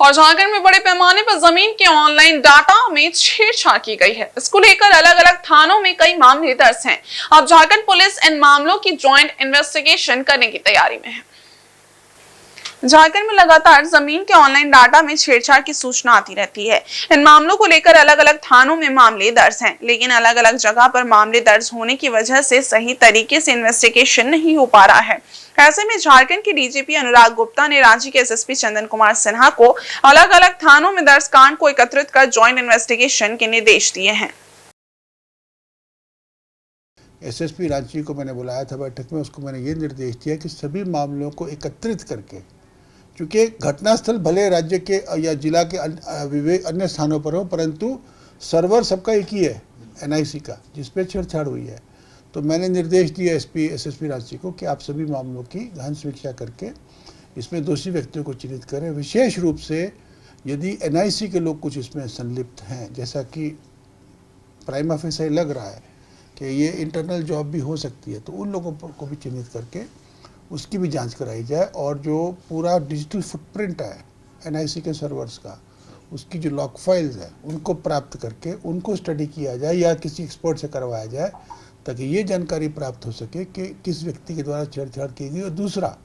और झारखंड में बड़े पैमाने पर जमीन के ऑनलाइन डाटा में छेड़छाड़ की गई है। इसको लेकर अलग अलग थानों में कई मामले दर्ज हैं। अब झारखंड पुलिस इन मामलों की ज्वाइंट इन्वेस्टिगेशन करने की तैयारी में है। झारखंड में लगातार जमीन के ऑनलाइन डाटा में छेड़छाड़ की सूचना आती रहती है। इन मामलों को लेकर अलग अलग थानों में मामले दर्ज हैं, लेकिन अलग अलग जगह पर मामले दर्ज होने की वजह से सही तरीके से इन्वेस्टिगेशन नहीं हो पा रहा है। ऐसे में झारखंड के डीजीपी अनुराग गुप्ता ने रांची के एसएसपी चंदन कुमार सिन्हा को अलग अलग थानों में दर्ज कांड को एकत्रित कर ज्वाइंट इन्वेस्टिगेशन के निर्देश दिए हैं। एसएसपी रांची को मैंने बुलाया था बैठक में, उसको मैंने ये निर्देश दिया कि सभी मामलों को एकत्रित करके, क्योंकि घटनास्थल भले राज्य के या जिला के अन्य स्थानों पर हो, परंतु सर्वर सबका एक ही है एनआईसी का, जिसपे छेड़छाड़ हुई है। तो मैंने निर्देश दिया एसएसपी रांची को कि आप सभी मामलों की गहन समीक्षा करके इसमें दोषी व्यक्तियों को चिन्हित करें। विशेष रूप से यदि एनआईसी के लोग कुछ इसमें संलिप्त हैं, जैसा कि प्राइमा फेसी लग रहा है कि ये इंटरनल जॉब भी हो सकती है, तो उन लोगों को भी चिन्हित करके उसकी भी जांच कराई जाए। और जो पूरा डिजिटल फुटप्रिंट है एनआईसी के सर्वर्स का, उसकी जो लॉक फाइल्स है उनको प्राप्त करके उनको स्टडी किया जाए या किसी एक्सपर्ट से करवाया जाए, ताकि ये जानकारी प्राप्त हो सके कि किस व्यक्ति के द्वारा छेड़छाड़ की गई। और दूसरा,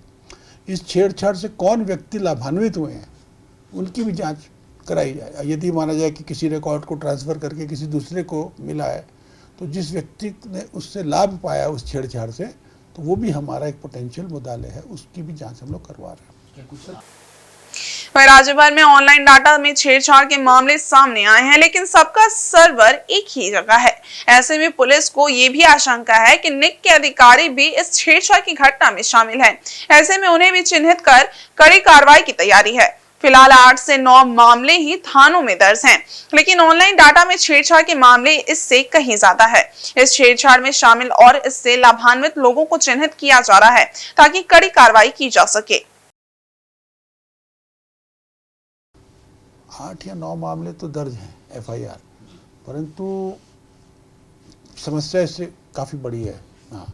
इस छेड़छाड़ से कौन व्यक्ति लाभान्वित हुए हैं उनकी भी जांच कराई जाए। यदि माना जाए कि किसी रिकॉर्ड को ट्रांसफ़र करके किसी दूसरे को मिला है, तो जिस व्यक्ति ने उससे लाभ पाया उस छेड़छाड़ से, तो वो भी हमारा एक पोटेंशियल मुद्दालय है, उसकी भी जांच हम लोग करवा रहे हैं। राज्य भर में ऑनलाइन डाटा में छेड़छाड़ के मामले सामने आए हैं, लेकिन सबका सर्वर एक ही जगह है। ऐसे में पुलिस को ये भी आशंका है कि निक के अधिकारी भी इस छेड़छाड़ की घटना में शामिल हैं। ऐसे में उन्हें भी चिन्हित कर कड़ी कार्रवाई की तैयारी है। फिलहाल 8 से 9 मामले ही थानों में दर्ज हैं, लेकिन ऑनलाइन डाटा में छेड़छाड़ के मामले इससे कहीं ज्यादा है। इस छेड़छाड़ में शामिल और इससे लाभान्वित लोगों को चिन्हित किया जा रहा है, ताकि कड़ी कार्रवाई की जा सके। 8 या 9 मामले तो दर्ज हैं एफआईआर, परंतु समस्या इससे काफ़ी बड़ी है। हाँ,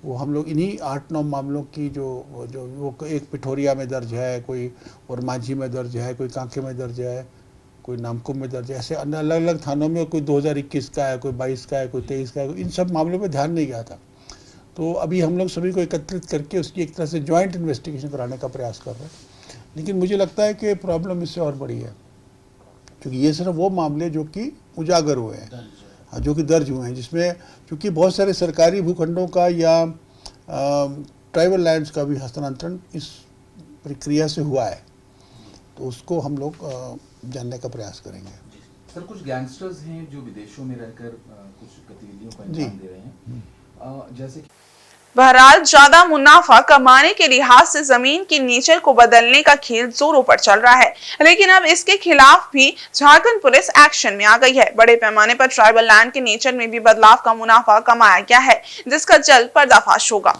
वो हम लोग इन्हीं 8-9 मामलों की वो एक पिठोरिया में दर्ज है, कोई और माझी में दर्ज है, कोई कांके में दर्ज है, कोई नामकुम में दर्ज है। ऐसे अलग अलग थानों में कोई 2021 का है, कोई 22 का है, कोई 23 का है। इन सब मामलों पे ध्यान नहीं गया था। तो अभी हम लोग सभी को एकत्रित करके उसकी एक तरह से ज्वाइंट इन्वेस्टिगेशन कराने का प्रयास कर रहे हैं। लेकिन मुझे लगता है कि प्रॉब्लम इससे और बड़ी है, क्योंकि ये सिर्फ वो मामले जो कि उजागर हुए हैं, जो कि दर्ज हुए हैं, जिसमें क्योंकि बहुत सारे सरकारी भूखंडों का या ट्राइबल लैंड्स का भी हस्तांतरण इस प्रक्रिया से हुआ है, तो उसको हम लोग जानने का प्रयास करेंगे। सर, कुछ गैंगस्टर्स हैं जो विदेशों में रहकर कुछ गतिविधियों को अंजाम दे रहे हैं, जैसे कि बहरहाल ज्यादा मुनाफा कमाने के लिहाज से जमीन की नेचर को बदलने का खेल जोरों पर चल रहा है, लेकिन अब इसके खिलाफ भी झारखंड पुलिस एक्शन में आ गई है। बड़े पैमाने पर ट्राइबल लैंड के नेचर में भी बदलाव का मुनाफा कमाया गया है, जिसका जल्द पर्दाफाश होगा।